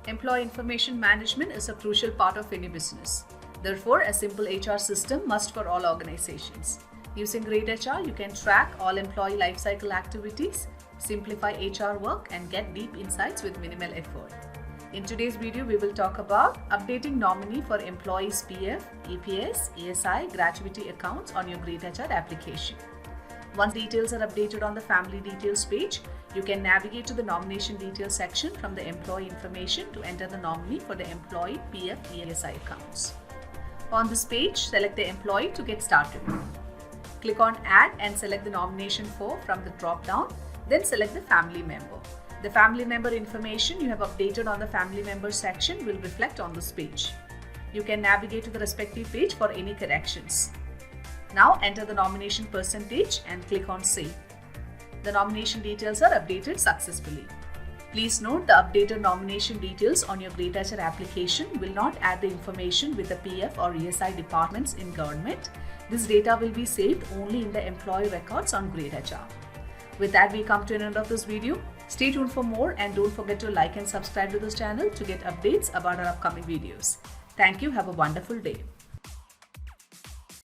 Employee information management is a crucial part of any business. Therefore, a simple HR system must for all organizations. Using greytHR, you can track all employee lifecycle activities, simplify HR work, and get deep insights with minimal effort. In today's video, we will talk about updating nominee for employees' PF, EPS, ESI, Gratuity accounts on your greytHR application. Once details are updated on the Family Details page, you can navigate to the Nomination Details section from the Employee Information to enter the nominee for the employee PF, ESI accounts. On this page, select the employee to get started. Click on Add and select the nomination for from the drop-down, then select the family member. The family member information you have updated on the family member section will reflect on this page. You can navigate to the respective page for any corrections. Now enter the nomination percentage and click on Save. The nomination details are updated successfully. Please note the updated nomination details on your greytHR application will not add the information with the PF or ESI departments in government. This data will be saved only in the employee records on greytHR. With that, we come to an end of this video. Stay tuned for more and don't forget to like and subscribe to this channel to get updates about our upcoming videos. Thank you. Have a wonderful day.